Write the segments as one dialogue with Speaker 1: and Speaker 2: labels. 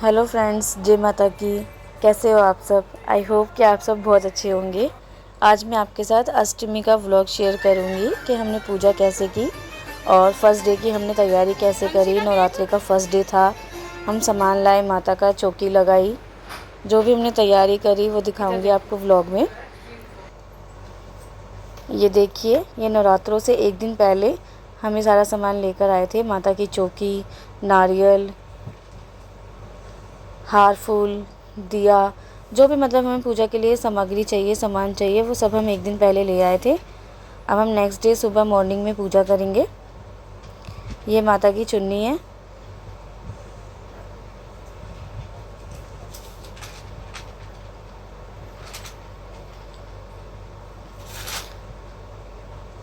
Speaker 1: Hello friends, जय माता की। कैसे हो आप सब? आई होप कि आप सब बहुत अच्छे होंगे। आज मैं आपके साथ अष्टमी का व्लॉग शेयर करूंगी कि हमने पूजा कैसे की और फर्स्ट डे की हमने तैयारी कैसे करी। नवरात्रि का फर्स्ट डे था। हम सामान लाए, माता का चौकी लगाई, जो भी हमने तैयारी करी वो दिखाऊंगी आपको व्लॉग में। ये देखिए, ये नवरात्रों से एक दिन पहले हमें सारा सामान लेकर आए थे। माता की चौकी, नारियल, हार, फूल, दिया, जो भी मतलब हमें पूजा के लिए सामग्री चाहिए, सामान चाहिए, वो सब हम एक दिन पहले ले आए थे। अब हम नेक्स्ट डे सुबह मॉर्निंग में पूजा करेंगे। ये माता की चुन्नी है।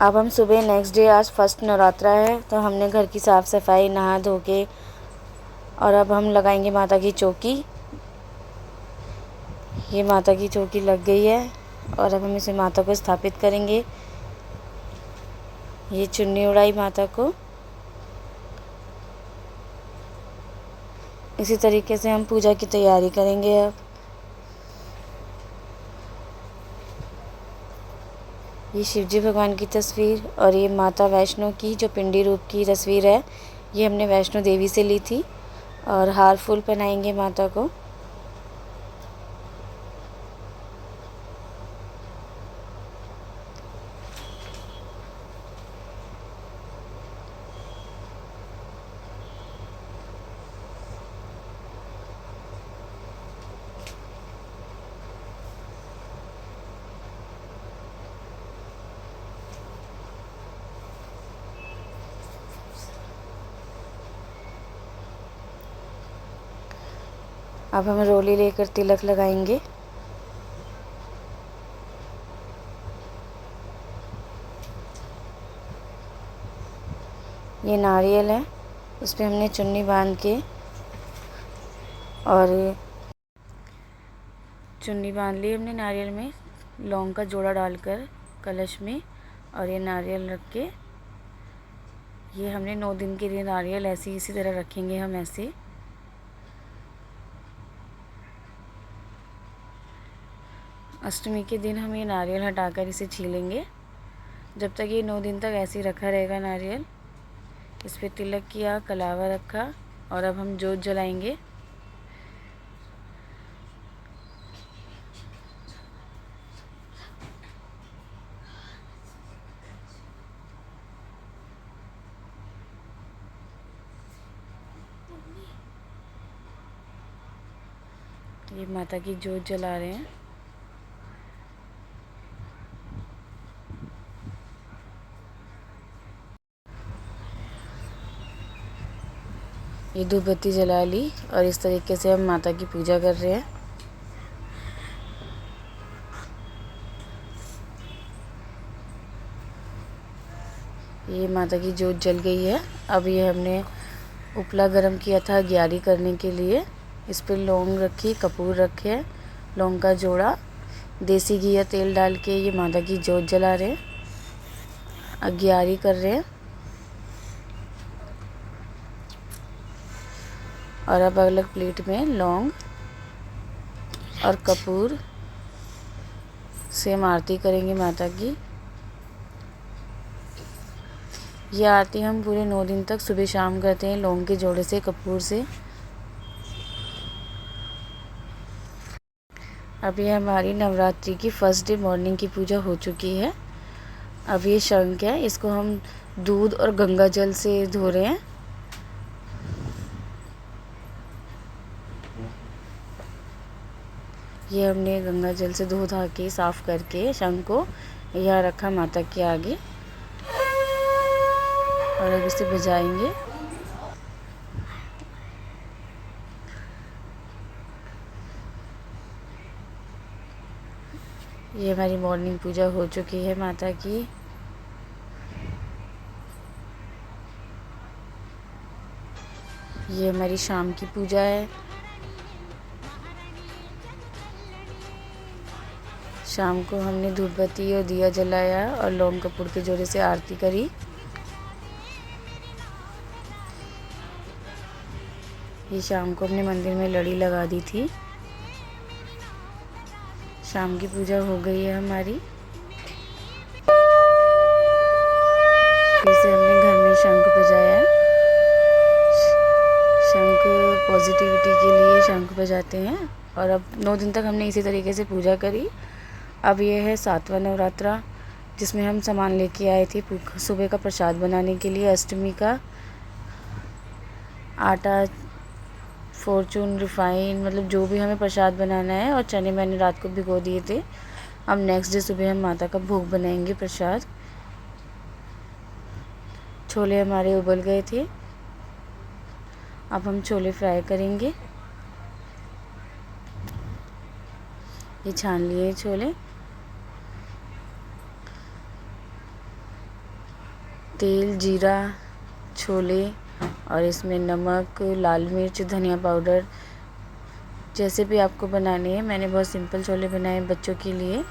Speaker 1: अब हम सुबह नेक्स्ट डे, आज फर्स्ट नवरात्रा है तो हमने घर की साफ़ सफाई, नहा धो के, और अब हम लगाएंगे माता की चौकी। ये माता की चौकी लग गई है और अब हम इसे माता को स्थापित करेंगे। ये चुन्नी उड़ाई माता को। इसी तरीके से हम पूजा की तैयारी करेंगे। अब ये शिवजी भगवान की तस्वीर और ये माता वैष्णो की जो पिंडी रूप की तस्वीर है, ये हमने वैष्णो देवी से ली थी। और हार फूल पहनाएंगे माता को। अब हम रोली लेकर तिलक लगाएंगे। ये नारियल है, उस पर हमने चुन्नी बांध के और चुन्नी बांध ली हमने नारियल में, लौंग का जोड़ा डालकर कलश में, और ये नारियल रख के, ये हमने 9 दिन के लिए नारियल ऐसे इसी तरह रखेंगे हम ऐसे। अष्टमी के दिन हम ये नारियल हटाकर इसे छीलेंगे। जब तक ये 9 दिन तक ऐसे ही रखा रहेगा नारियल। इस पर तिलक किया, कलावा रखा, और अब हम जोत जलाएंगे। ये माता की जोत जला रहे हैं। ये धूप बत्ती जला ली और इस तरीके से हम माता की पूजा कर रहे हैं। ये माता की जोत जल गई है। अब ये हमने उपला गरम किया था ग्यारी करने के लिए। इस पर लौंग रखी, कपूर रखे, लौंग का जोड़ा, देसी घी या तेल डाल के ये माता की जोत जला रहे हैं, अग्यारी कर रहे हैं। और अब अलग प्लेट में लौंग और कपूर से हम आरती करेंगे माता की। ये आरती हम पूरे 9 दिन तक सुबह शाम करते हैं, लौंग के जोड़े से, कपूर से। अब ये हमारी नवरात्रि की फर्स्ट डे मॉर्निंग की पूजा हो चुकी है। अब ये शंख है, इसको हम दूध और गंगा जल से धो रहे हैं। ये हमने गंगा जल से धो धा के साफ़ करके शंख को यहाँ रखा माता के आगे, और अब इसे बजाएंगे। ये हमारी मॉर्निंग पूजा हो चुकी है माता की। ये हमारी शाम की पूजा है। शाम को हमने धूप बत्ती और दिया जलाया और लौंग कपूर के जोड़े से आरती करी। ये शाम को अपने मंदिर में लड़ी लगा दी थी। शाम की पूजा हो गई है हमारी। फिर से हमने घर में शंख बजाया। शंख पॉजिटिविटी के लिए शंख बजाते हैं। और अब 9 दिन तक हमने इसी तरीके से पूजा करी। अब ये है 7वां नवरात्रा, जिसमें हम सामान लेके आए थे सुबह का प्रसाद बनाने के लिए। अष्टमी का आटा, फॉर्चून, रिफाइन, मतलब जो भी हमें प्रसाद बनाना है। और चने मैंने रात को भिगो दिए थे। अब नेक्स्ट डे सुबह हम माता का भोग बनाएंगे प्रसाद। छोले हमारे उबल गए थे। अब हम छोले फ्राई करेंगे। ये छान लिए छोले। तेल, जीरा, छोले और इसमें नमक, लाल मिर्च, धनिया पाउडर, जैसे भी आपको बनाने हैं। मैंने बहुत सिंपल छोले बनाए बच्चों के लिए।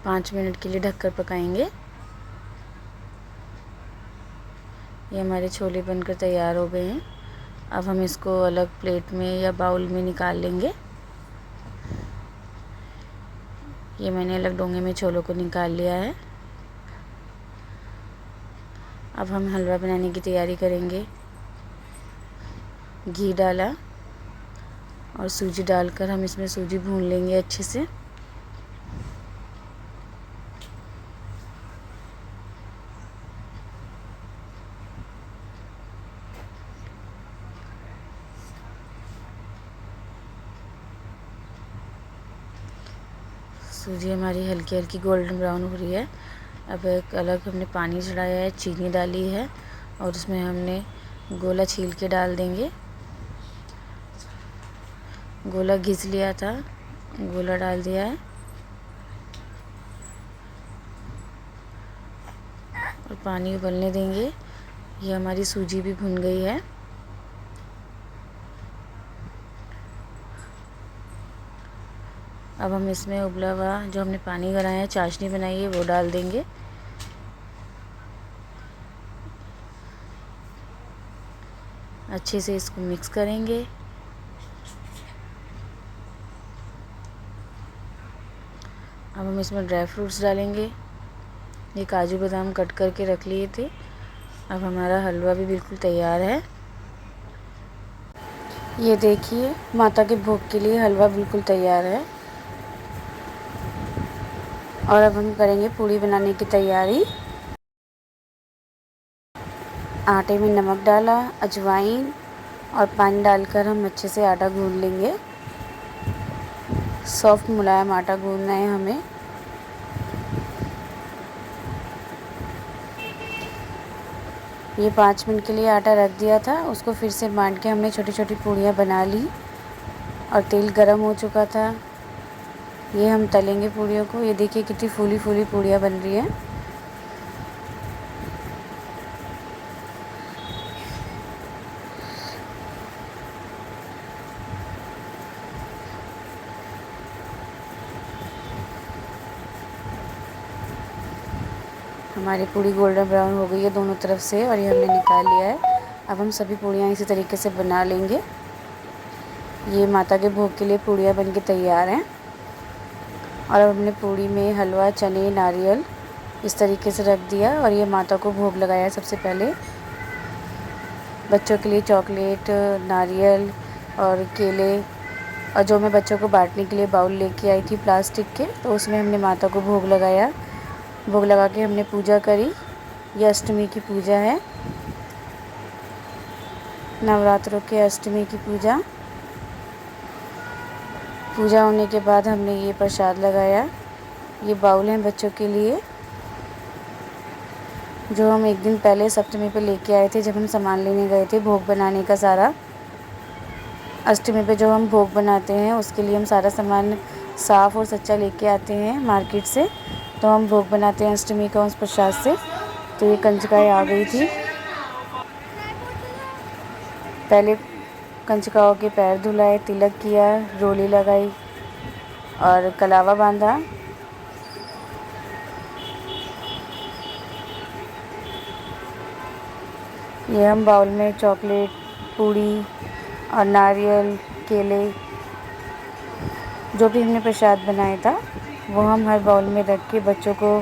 Speaker 1: पाँच मिनट के लिए ढककर पकाएंगे। ये हमारे छोले बनकर तैयार हो गए हैं। अब हम इसको अलग प्लेट में या बाउल में निकाल लेंगे। ये मैंने अलग डोंगे में छोलों को निकाल लिया है। अब हम हलवा बनाने की तैयारी करेंगे। घी डाला और सूजी डालकर हम इसमें सूजी भून लेंगे अच्छे से। सूजी हमारी हल्की हल्की गोल्डन ब्राउन हो रही है। अब एक अलग हमने पानी चढ़ाया है, चीनी डाली है और उसमें हमने गोला छील के डाल देंगे। गोला घिस लिया था, गोला डाल दिया है और पानी उबलने देंगे। ये हमारी सूजी भी भुन गई है। अब हम इसमें उबला हुआ जो हमने पानी गलाया है, चाशनी बनाई है, वो डाल देंगे। अच्छे से इसको मिक्स करेंगे। अब हम इसमें ड्राई फ्रूट्स डालेंगे। ये काजू बादाम कट करके रख लिए थे। अब हमारा हलवा भी बिल्कुल तैयार है। ये देखिए, माता के भोग के लिए हलवा बिल्कुल तैयार है। और अब हम करेंगे पूड़ी बनाने की तैयारी। आटे में नमक डाला, अजवाइन और पानी डालकर हम अच्छे से आटा गूंद लेंगे। सॉफ्ट मुलायम आटा गूंदना है हमें। ये 5 मिनट के लिए आटा रख दिया था, उसको फिर से बांध के हमने छोटी छोटी पूड़ियाँ बना ली। और तेल गरम हो चुका था। ये हम तलेंगे पूड़ियों को। ये देखिए कितनी फूली फूली पूड़ियाँ बन रही हैं। हमारी पूड़ी गोल्डन ब्राउन हो गई है दोनों तरफ से और ये हमने निकाल लिया है। अब हम सभी पूड़ियाँ इसी तरीके से बना लेंगे। ये माता के भोग के लिए पूड़ियाँ बनके तैयार हैं। और अब हमने पूड़ी में हलवा, चने, नारियल इस तरीके से रख दिया और ये माता को भोग लगाया। सबसे पहले बच्चों के लिए चॉकलेट, नारियल और केले, और जो मैं बच्चों को बांटने के लिए बाउल लेके आई थी प्लास्टिक के, तो उसमें हमने माता को भोग लगाया। भोग लगा के हमने पूजा करी। ये अष्टमी की पूजा है, नवरात्रों के अष्टमी की पूजा। पूजा होने के बाद हमने ये प्रसाद लगाया। ये बाउल हैं बच्चों के लिए, जो हम एक दिन पहले सप्तमी पे लेके आए थे, जब हम सामान लेने गए थे भोग बनाने का सारा। अष्टमी पे जो हम भोग बनाते हैं उसके लिए हम सारा सामान साफ़ और सच्चा लेके आते हैं मार्केट से, तो हम भोग बनाते हैं अष्टमी का उस प्रसाद से। तो ये कंजकाएँ आ गई थी। पहले कंजकाओं के पैर धुलाए, तिलक किया, रोली लगाई और कलावा बांधा। ये हम बाउल में चॉकलेट, पूड़ी और नारियल, केले जो भी हमने प्रसाद बनाया था वो हम हर बाउल में रख के बच्चों को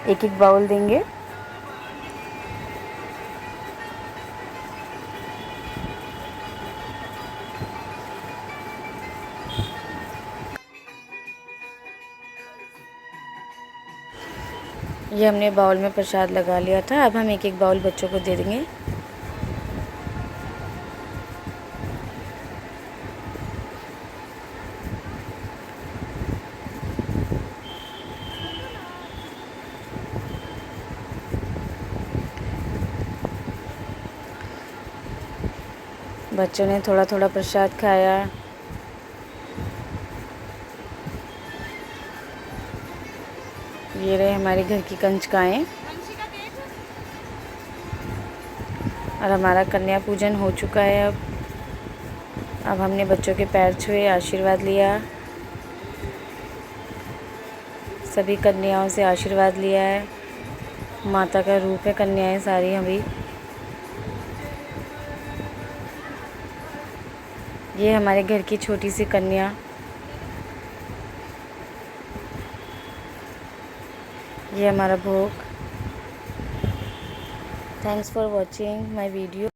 Speaker 1: एक एक बाउल देंगे। ये हमने बाउल में प्रसाद लगा लिया था, अब हम एक एक बाउल बच्चों को दे देंगे। बच्चों ने थोड़ा थोड़ा प्रसाद खाया। ये रहे हमारे घर की कंचकाएँ और हमारा कन्या पूजन हो चुका है। अब हमने बच्चों के पैर छुए, आशीर्वाद लिया, सभी कन्याओं से आशीर्वाद लिया है। माता का रूप है कन्याएं सारी अभी। ये हमारे घर की छोटी सी कन्या। ये हमारा भोग। Thanks for watching my video.